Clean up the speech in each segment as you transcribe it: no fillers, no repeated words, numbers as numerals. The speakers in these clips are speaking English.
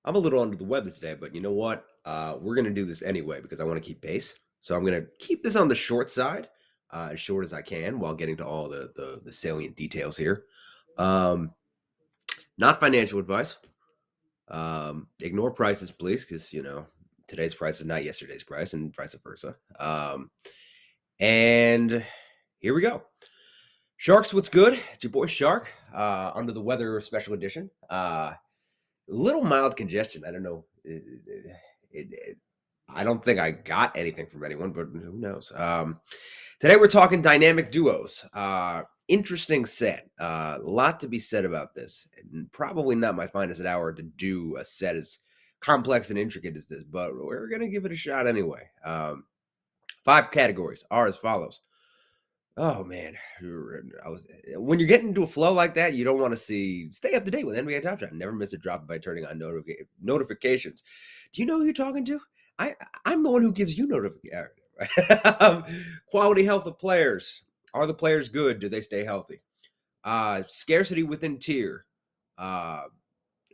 I'm a little under the weather today, but you know what? We're gonna do this anyway because I want to keep pace. So I'm gonna keep this on the short side, as short as I can, while getting to all the salient details here. Um, Not financial advice. Ignore prices, please, because today's price is not yesterday's price, and vice versa. And here we go. Sharks, what's good? It's your boy Shark. Under the weather special edition. Little mild congestion. I don't know. I don't think I got anything from anyone, but who knows? Today we're talking dynamic duos. Interesting set. A lot to be said about this. And probably not my finest hour to do a set as complex and intricate as this, but we're gonna give it a shot anyway. Five categories are as follows. Oh man, when you're getting into a flow like that, you don't want to stay up to date with NBA Top Shot. Never miss a drop by turning on notifications. Do you know who you're talking to? I I'm the one who gives you notifications. Quality health of players. Are the players good? Do they stay healthy? Scarcity within tier. Uh,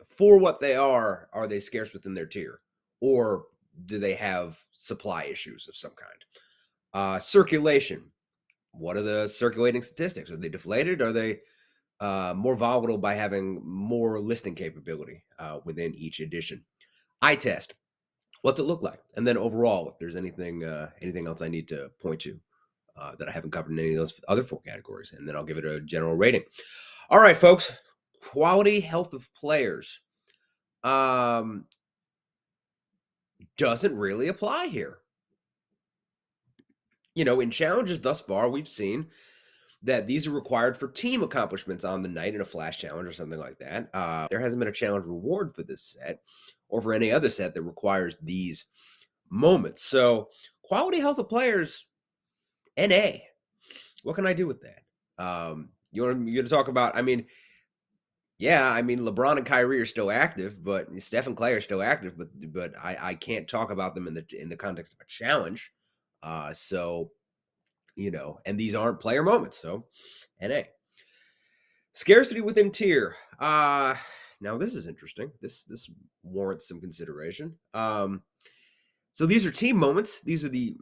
for what they are they scarce within their tier, or do they have supply issues of some kind? Circulation. What are the circulating statistics? Are they deflated? Are they more volatile by having more listing capability within each edition? Eye test. What's it look like? And then overall, if there's anything else I need to point to that I haven't covered in any of those other four categories, and then I'll give it a general rating. All right, folks. Quality health of players um, doesn't really apply here. In challenges thus far, we've seen that these are required for team accomplishments on the night in a flash challenge or something like that. There hasn't been a challenge reward for this set or for any other set that requires these moments. So, quality health of players, NA. What can I do with that? You to talk about? I mean, yeah, I mean LeBron and Kyrie are still active, but Steph and Clay are still active, but I can't talk about them in the context of a challenge. So and these aren't player moments, so NA. Scarcity within tier. Now this is interesting. This warrants some consideration. So these are team moments. These are the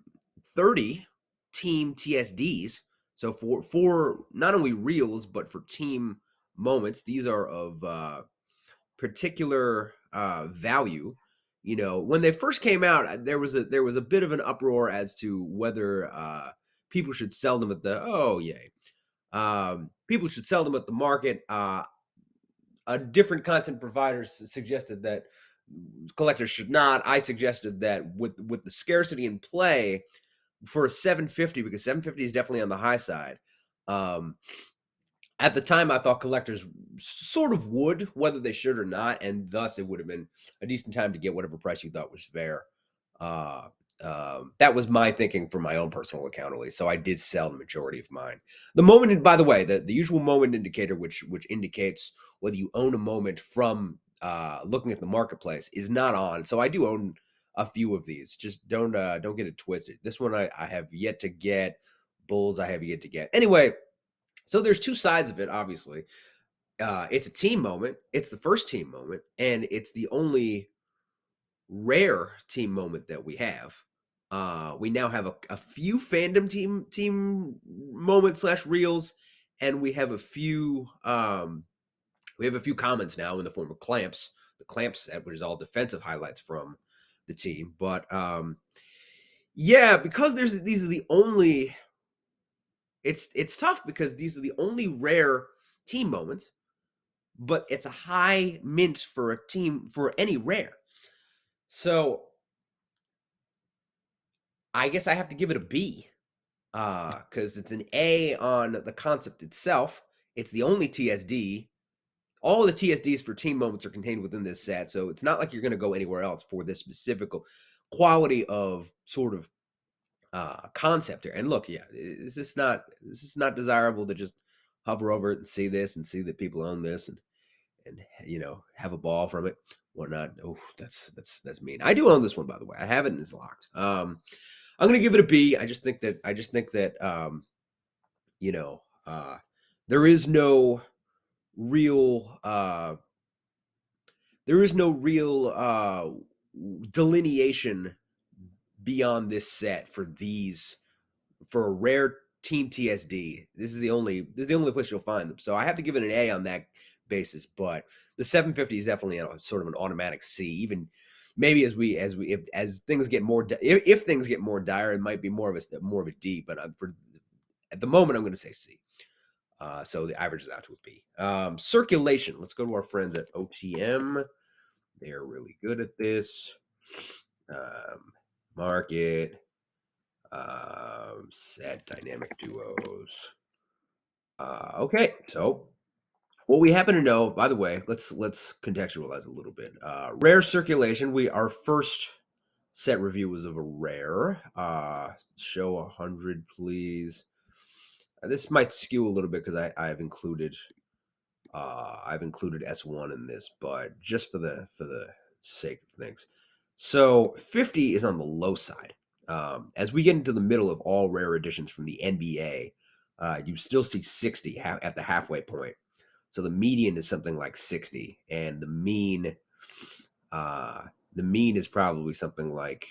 30 team TSDs. So for not only reels but for team moments, these are of particular value. When they first came out, there was a bit of an uproar as to whether people should sell them at the yay. People should sell them at the market. A different content providers suggested that collectors should not. I suggested that with the scarcity in play for a 750, because 750 is definitely on the high side. At the time, I thought collectors sort of would, whether they should or not, and thus it would have been a decent time to get whatever price you thought was fair. Uh, that was my thinking for my own personal account, at least. So I did sell the majority of mine. The moment, by the way, the usual moment indicator, which indicates whether you own a moment from looking at the marketplace, is not on. So I do own a few of these. Just don't get it twisted. This one I have yet to get. Bulls I have yet to get. Anyway, so there's two sides of it, obviously. It's a team moment. It's the first team moment, and it's the only rare team moment that we have. We now have a few fandom team moments slash reels, and we have a few comments now in the form of clamps. The clamp set, which is all defensive highlights from the team, but yeah, because these are the only. It's tough because these are the only rare team moments, but it's a high mint for a team for any rare. So I guess I have to give it a B, because it's an A on the concept itself. It's the only TSD. All the TSDs for team moments are contained within this set, so it's not like you're going to go anywhere else for this specific quality of sort of concept here. And look, yeah, is this not desirable to just hover over it and see this and see that people own this and have a ball from it, whatnot? Oh, that's mean. I do own this one, by the way. I have it and it's locked. I'm gonna give it a B. I just think that you know uh there is no real there is no real delineation beyond this set for these for a rare team TSD. This is the only place you'll find them. So I have to give it an A on that basis. But the 750 is definitely sort of an automatic C. Even maybe as things get more if things get more dire, it might be more of a D. But for at the moment, I'm going to say C. So the average is out to a B. Circulation. Let's go to our friends at OTM. They're really good at this. Market. Set dynamic duos. Okay, so what we happen to know, by the way, let's contextualize a little bit. Rare circulation. Our first set review was of a rare. Show 100, please. This might skew a little bit because I've included S1 in this, but just for the sake of things. So 50 is on the low side. As we get into the middle of all rare editions from the NBA, you still see 60 at the halfway point. So the median is something like 60, and the mean is probably something like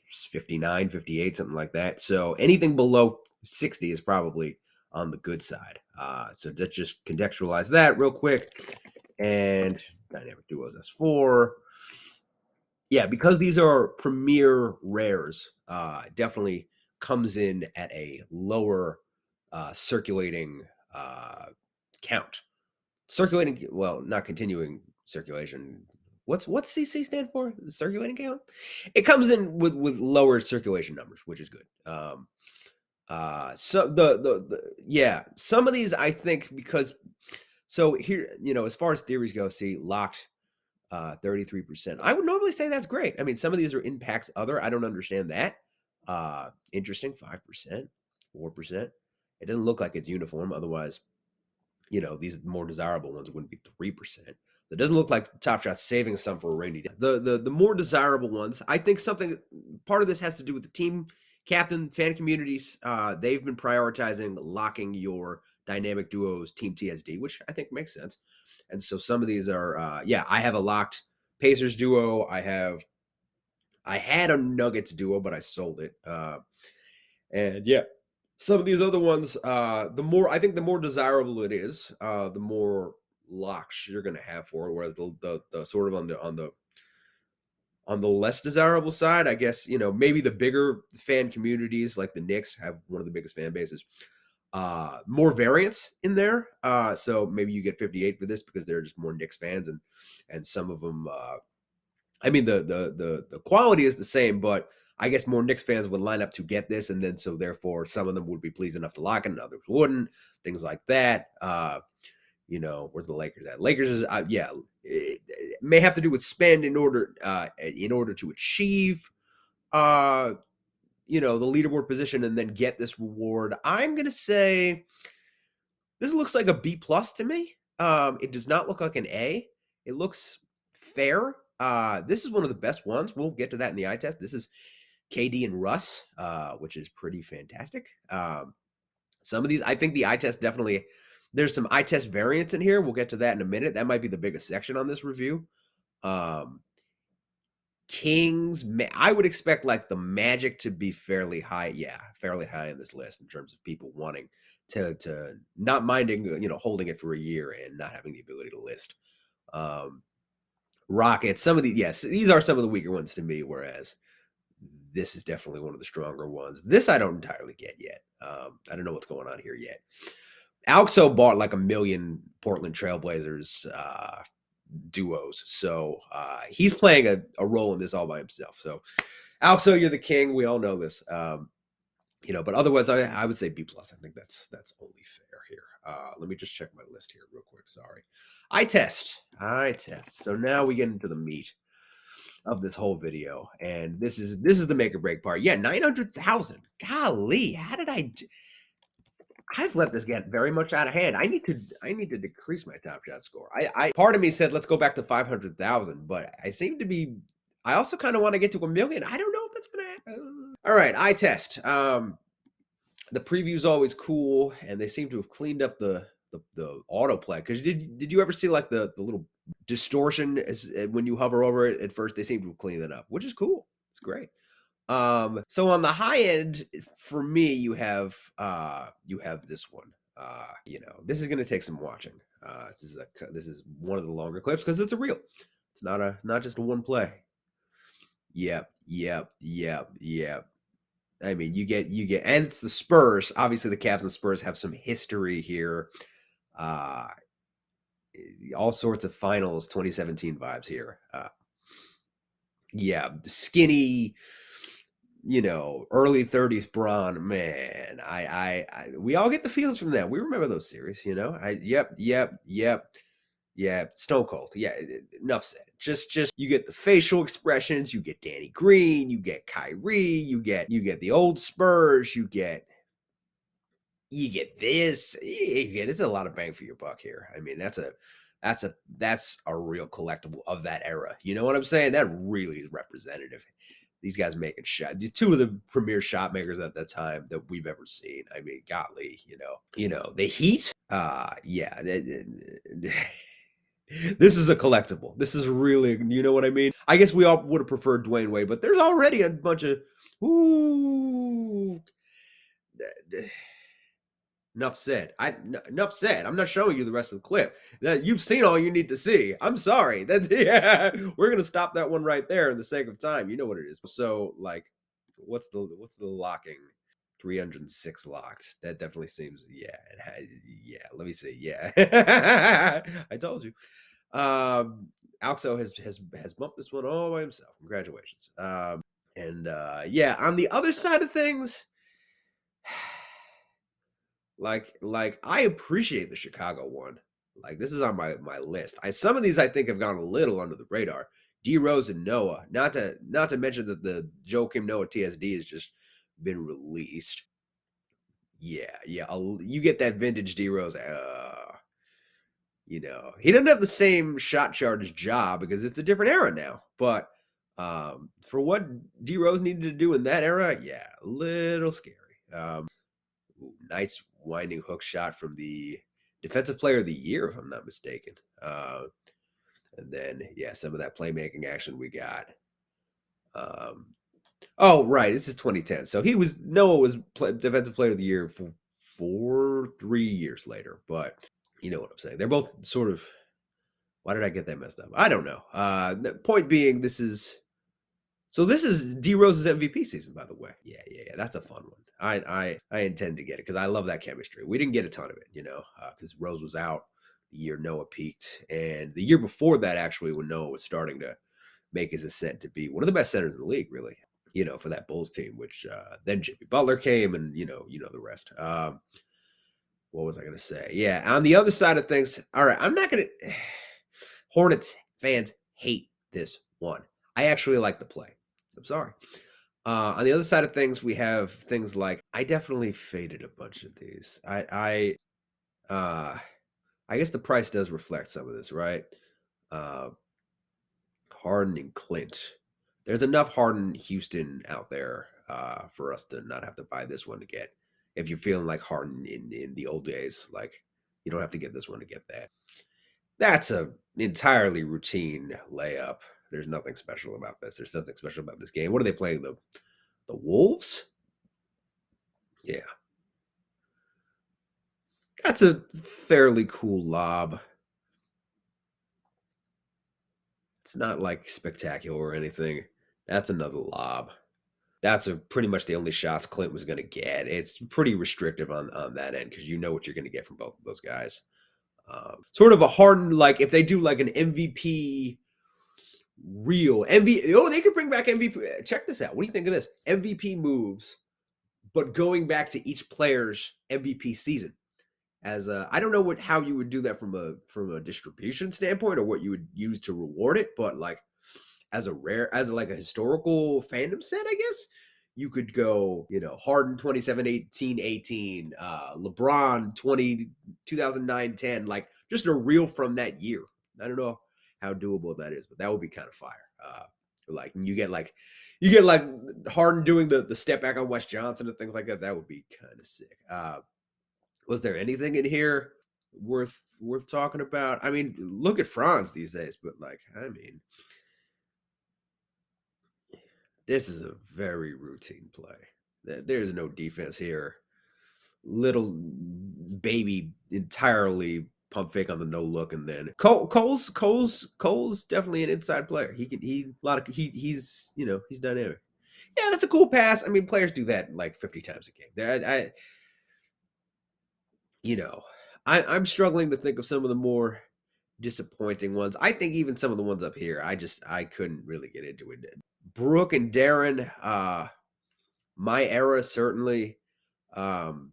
59, 58, something like that. So anything below 60 is probably on the good side. So let's just contextualize that real quick. And dynamic duos S4. Yeah, because these are premier rares, definitely comes in at a lower circulating count. Circulating, well, not continuing circulation. What's CC stand for? The circulating count. It comes in with lower circulation numbers, which is good. So the yeah, some of these I think because so here as far as theories go, see locked 33%. I would normally say that's great. I mean, some of these are impacts other. I don't understand that. Interesting, 5%, 4%. It doesn't look like it's uniform. Otherwise, these more desirable ones wouldn't be 3%. It doesn't look like Top Shot's saving some for a rainy day. The more desirable ones, I think part of this has to do with the team captain fan communities. They've been prioritizing locking your dynamic duos team TSD, which I think makes sense. And so some of these are, I have a locked Pacers duo. I had a Nuggets duo, but I sold it. And yeah, some of these other ones, I think the more desirable it is, the more locks you're going to have for it. Whereas the sort of on the less desirable side, I guess maybe the bigger fan communities like the Knicks have one of the biggest fan bases. More variance in there. So maybe you get 58 for this because they're just more Knicks fans, and some of them. I mean, the quality is the same, but I guess more Knicks fans would line up to get this, and then so therefore some of them would be pleased enough to lock it, and others wouldn't. Things like that. Where's the Lakers at? Lakers is it may have to do with spend in order to achieve the leaderboard position and then get this reward. I'm gonna say this looks like a B plus to me. It does not look like an A. It looks fair. This is one of the best ones. We'll get to that in the eye test. This is KD and Russ, which is pretty fantastic. Some of these, I think the eye test definitely, there's some eye test variants in here. We'll get to that in a minute. That might be the biggest section on this review. Kings, I would expect like the Magic to be fairly high. Yeah, fairly high in this list in terms of people wanting to not minding, holding it for a year and not having the ability to list. Rockets, some of the, yes, these are some of the weaker ones to me, whereas this is definitely one of the stronger ones. This I don't entirely get yet. I don't know what's going on here yet. Alxo bought like a million Portland Trailblazers duos, so he's playing a role in this all by himself. So, Alxo, you're the king. We all know this. But otherwise, I would say B plus. I think that's only fair here. Let me just check my list here real quick. Sorry. Eye test. So now we get into the meat of this whole video, and this is the make or break part. Yeah, 900,000. Golly, how did I've let this get very much out of hand. I need to decrease my Top Shot score. I part of me said let's go back to 500,000, but I also kind of want to get to 1,000,000. I don't know if that's gonna happen. All right, eye test. The preview's always cool, and they seem to have cleaned up the the autoplay. Because did you ever see like the little distortion as when you hover over it at first? They seem to clean it up, which is cool. It's great. So on the high end, for me, you have this one. This is gonna take some watching. This is one of the longer clips because it's a reel. It's not just a one play. Yep, yep, yep, yep. I mean, and it's the Spurs. Obviously, the Cavs and the Spurs have some history here. Uh, all sorts of finals 2017 vibes here. Yeah, skinny, early 30s Braun, man. We all get the feels from that. We remember those series, yep. Yeah, Stone Cold. Yeah, enough said. Just you get the facial expressions, you get Danny Green, you get Kyrie, you get the old Spurs, you get this. It's a lot of bang for your buck here. I mean, that's a real collectible of that era. You know what I'm saying? That really is representative. These guys making shot. These two of the premier shot makers at that time that we've ever seen. I mean, golly, the Heat. Yeah. This is a collectible. This is really, you know what I mean? I guess we all would have preferred Dwayne Wade, but there's already a bunch of ooh. Enough said. Enough said. I'm not showing you the rest of the clip. That you've seen all you need to see. I'm sorry. That yeah, we're gonna stop that one right there in the sake of time. You know what it is. So like, what's the locking? 306 locked. That definitely seems yeah. Let me see. Yeah, I told you. Alxo has bumped this one all by himself. Congratulations. And yeah, on the other side of things. Like I appreciate the Chicago one. Like this is on my list. Some of these I think have gone a little under the radar. D Rose and Noah. Not to mention that the Joakim Noah TSD has just been released. Yeah, yeah. You get that vintage D Rose. He doesn't have the same shot charge job because it's a different era now. But for what D Rose needed to do in that era, yeah, a little scary. Ooh, nice winding hook shot from the defensive player of the year, if I'm not mistaken. And then, yeah, some of that playmaking action we got. Um, oh, right, this is 2010. So Noah was defensive player of the year for 3 years later. But you know what I'm saying? They're both sort of. Why did I get that messed up? I don't know. The point being, this is D Rose's MVP season, by the way. Yeah, yeah, yeah. That's a fun one. I intend to get it because I love that chemistry. We didn't get a ton of it, because Rose was out the year Noah peaked, and the year before that, actually, when Noah was starting to make his ascent to be one of the best centers in the league, really. For that Bulls team, which then Jimmy Butler came, and the rest. What was I going to say? Yeah, on the other side of things, all right, I'm not going to. Hornets fans hate this one. I actually like the play. I'm sorry. On the other side of things, we have things like I definitely faded a bunch of these. I guess the price does reflect some of this, right? Uh, Harden and Clint. There's enough Harden Houston out there for us to not have to buy this one to get. If you're feeling like Harden in the old days, like you don't have to get this one to get that. That's a entirely routine layup. There's nothing special about this. There's nothing special about this game. What are they playing? The Wolves? Yeah. That's a fairly cool lob. It's not like spectacular or anything. That's another lob. That's pretty much the only shots Clint was going to get. It's pretty restrictive on that end because you know what you're going to get from both of those guys. Sort of a Harden, like if they do like an MVP real MVP. Oh, they could bring back MVP. Check this out. What do you think of this? MVP moves, but going back to each player's MVP season. I don't know how you would do that from a distribution standpoint or what you would use to reward it, but like as like a historical fandom set, I guess you could go, Harden 27-18-18, LeBron 2009-10, like just a reel from that year. I don't know how doable that is, but that would be kind of fire. Like you get like Harden doing the step back on Wes Johnson and things like that. That would be kind of sick. Was there anything in here? worth talking about. I mean, look at Franz these days, but like, I mean, this is a very routine play. There's no defense here. Little baby entirely pump fake on the no look, and then Cole's definitely an inside player. He a lot of he's he's dynamic. Yeah, that's a cool pass. I mean, players do that like 50 times a game. I you know, I'm struggling to think of some of the more disappointing ones. I think even some of the ones up here, I couldn't really get into it. Brooke and Darren, my era certainly. Um,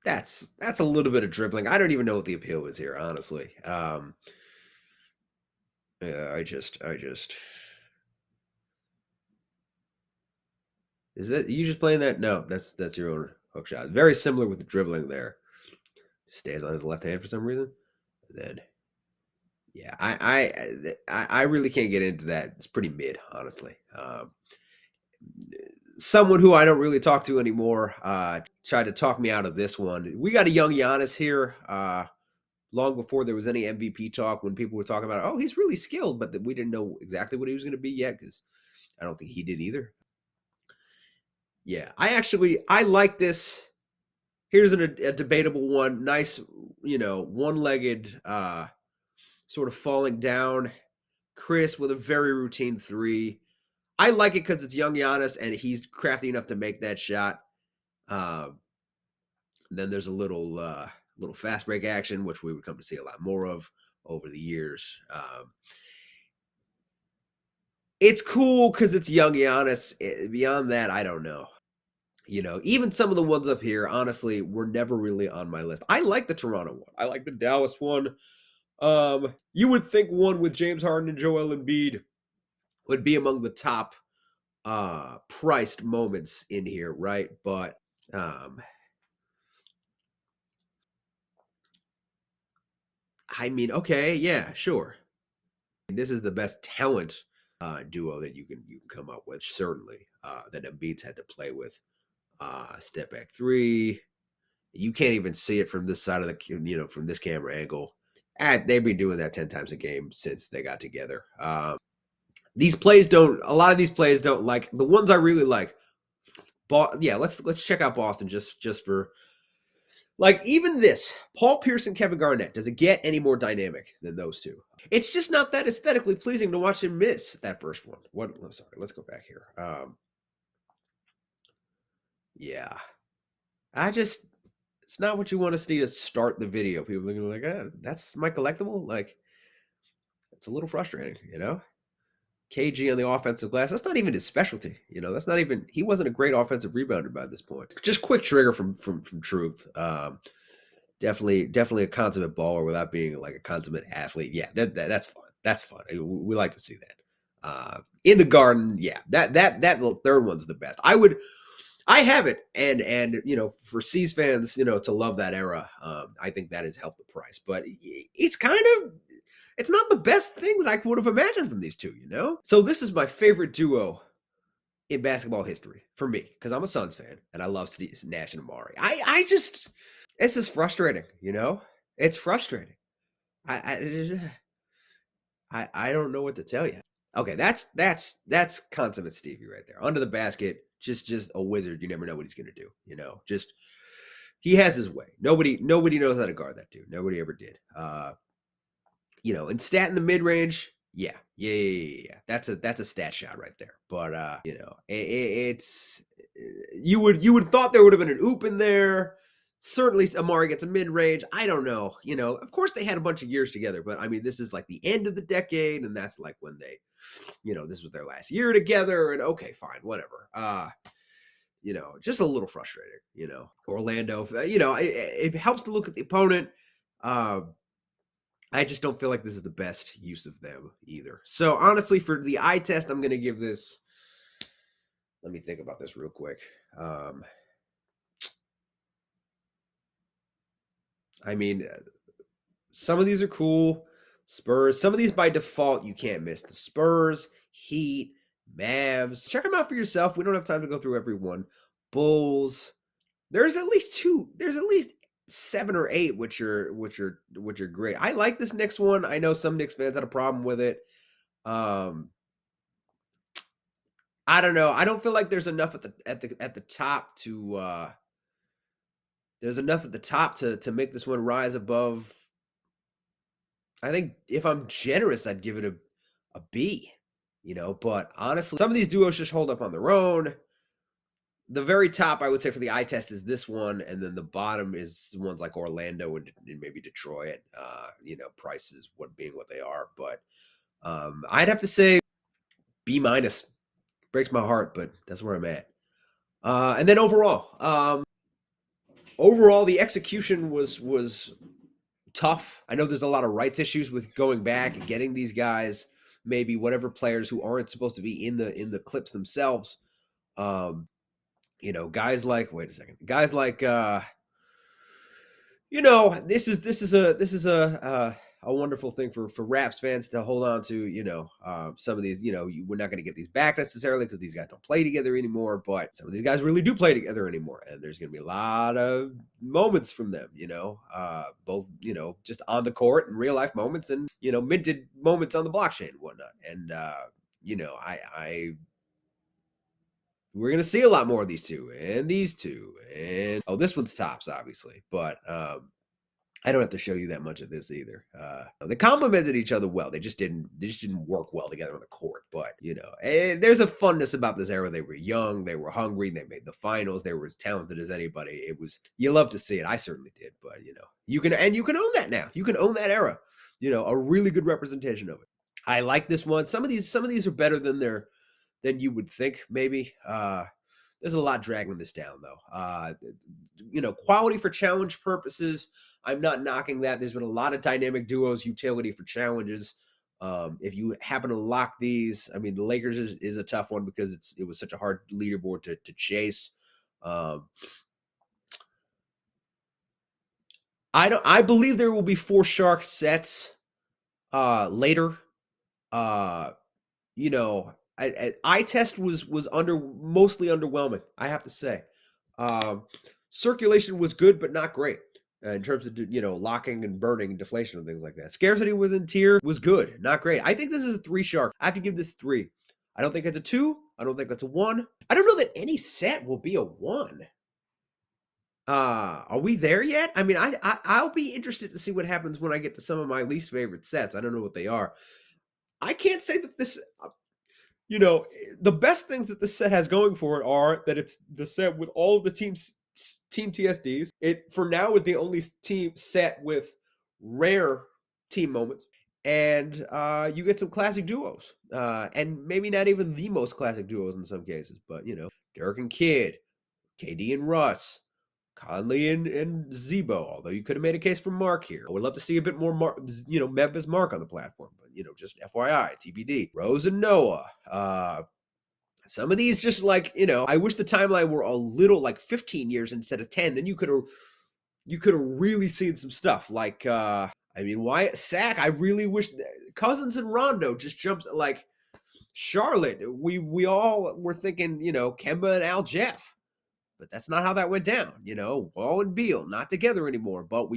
that's a little bit of dribbling. I don't even know what the appeal is here, honestly. Yeah, I just is that you just playing that? No, that's your own hook shot. Very similar with the dribbling there. Stays on his left hand for some reason. And then yeah, I really can't get into that. It's pretty mid, honestly. Someone who I don't really talk to anymore tried to talk me out of this one. We got a young Giannis here. Long before there was any MVP talk, when people were talking about, oh, he's really skilled, but we didn't know exactly what he was going to be yet because I don't think he did either. Yeah, I like this. Here's a debatable one. Nice, one-legged, sort of falling down. Chris with a very routine three. I like it because it's young Giannis and he's crafty enough to make that shot. Um, then there's a little fast break action, which we would come to see a lot more of over the years. It's cool because it's young Giannis. Beyond that, I don't know. Even some of the ones up here, honestly, were never really on my list. I like the Toronto one. I like the Dallas one. You would think one with James Harden and Joel Embiid would be among the top priced moments in here, right? But um I mean, okay, yeah, sure. This is the best talent duo that you can come up with, certainly. That Embiid's had to play with. Step back three. You can't even see it from this side of from this camera angle. They've been doing that 10 times a game since they got together. These plays don't. A lot of these plays don't like the ones I really like. Yeah, let's check out Boston just for like even this Paul Pierce and Kevin Garnett. Does it get any more dynamic than those two? It's just not that aesthetically pleasing to watch him miss that first one. What? I'm sorry. Let's go back here. Yeah, I just it's not what you want to see to start the video. People are gonna be like, that's my collectible. Like, it's a little frustrating, KG on the offensive glass. That's not even his specialty. That's not even. He wasn't a great offensive rebounder by this point. Just quick trigger from Truth. Definitely a consummate baller without being like a consummate athlete. Yeah, that's fun. That's fun. We like to see that. In the Garden, yeah, that third one's the best. I have it, and for C's fans, to love that era, I think that has helped the price. But it's not the best thing that I would have imagined from these two. So this is my favorite duo in basketball history for me because I'm a Suns fan and I love Steve Nash and Amari. I just this is frustrating. It's frustrating. I don't know what to tell you. Okay, that's consummate Stevie right there. Under the basket, just a wizard. You never know what he's gonna do. Just he has his way. Nobody knows how to guard that dude. Nobody ever did. And stat in the mid range. Yeah. That's a stat shot right there. But it's you would thought there would have been an oop in there. Certainly, Amari gets a mid range. I don't know. Of course they had a bunch of years together, but I mean, this is like the end of the decade, and that's like when they, this was their last year together. And okay, fine, whatever. Just a little frustrating. Orlando. It helps to look at the opponent. I just don't feel like this is the best use of them either. So honestly, for the eye test, I'm going to give this. Let me think about this real quick. I mean, some of these are cool. Spurs. Some of these by default you can't miss. The Spurs, Heat, Mavs. Check them out for yourself. We don't have time to go through every one. Bulls. There's at least two. There's at least 7 or 8 which are great. I like this Knicks one. I know some Knicks fans had a problem with it. Um, I don't know. I don't feel like there's enough at the top to there's enough at the top to make this one rise above. I think if I'm generous, I'd give it a B. But honestly, some of these duos just hold up on their own. The very top, I would say, for the eye test is this one, and then the bottom is ones like Orlando and maybe Detroit. Prices what being what they are, but I'd have to say B minus. Breaks my heart, but that's where I'm at. And then overall, the execution was tough. I know there's a lot of rights issues with going back and getting these guys, maybe whatever players who aren't supposed to be in the clips themselves. Guys like wait a second, guys like this is a wonderful thing for Raps fans to hold on to. Some of these, we're not going to get these back necessarily because these guys don't play together anymore. But some of these guys really do play together anymore, and there's going to be a lot of moments from them. Both just on the court and real life moments, and minted moments on the blockchain and whatnot. And I we're going to see a lot more of these two and these two. And this one's tops, obviously. But I don't have to show you that much of this either. They complemented each other well. They just didn't work well together on the court. But there's a funness about this era. They were young, they were hungry, they made the finals, they were as talented as anybody. You love to see it. I certainly did. But you can own that now. You can own that era. A really good representation of it. I like this one. Some of these are better than you would think, maybe. There's a lot dragging this down, though. Quality for challenge purposes, I'm not knocking that. There's been a lot of dynamic duos, utility for challenges. If you happen to lock these, I mean, the Lakers is a tough one because it was such a hard leaderboard to chase. I believe there will be 4 Shark sets later. Eye test was mostly underwhelming, I have to say. Circulation was good, but not great in terms of locking and burning and deflation and things like that. Scarcity within tier was good, not great. I think this is a 3 Shark. I have to give this 3. I don't think it's a 2. I don't think it's a 1. I don't know that any set will be a 1. Are we there yet? I mean, I'll be interested to see what happens when I get to some of my least favorite sets. I don't know what they are. I can't say that this the best things that this set has going for it are that it's the set with all of the team TSDs. It for now is the only team set with rare team moments, and you get some classic duos, and maybe not even the most classic duos in some cases, but Dirk and Kidd, KD and Russ, Conley and Zebo. Although you could have made a case for Mark here, I would love to see a bit more Memphis Mark on the platform, but just FYI, TBD. Rose and Noah. Some of these just I wish the timeline were a little like 15 years instead of 10. Then you could have really seen some stuff Wyatt Sack. I really wish Cousins and Rondo just jumped like Charlotte. We all were thinking Kemba and Al Jeff. But that's not how that went down. Wall and Beal not together anymore. But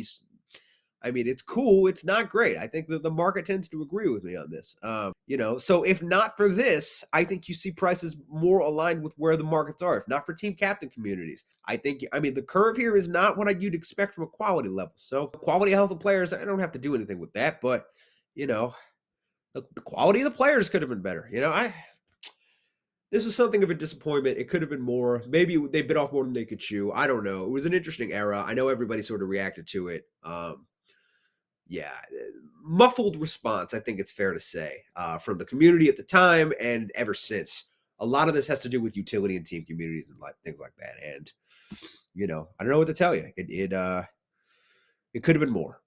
it's cool. It's not great. I think that the market tends to agree with me on this. So if not for this, I think you see prices more aligned with where the markets are. If not for team captain communities, the curve here is not what you'd expect from a quality level. So quality health of players, I don't have to do anything with that. But the quality of the players could have been better. This was something of a disappointment. It could have been more. Maybe they bit off more than they could chew. I don't know. It was an interesting era. I know everybody sort of reacted to it. Muffled response, I think it's fair to say, from the community at the time and ever since. A lot of this has to do with utility and team communities and things like that. And, I don't know what to tell you. It could have been more.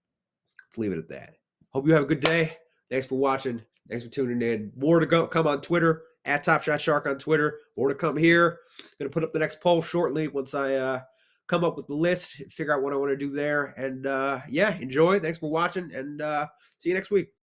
Let's leave it at that. Hope you have a good day. Thanks for watching. Thanks for tuning in. More to come on Twitter, at Top Shot Shark on Twitter. More to come here. Going to put up the next poll shortly once I come up with the list, figure out what I want to do there. And enjoy. Thanks for watching, and see you next week.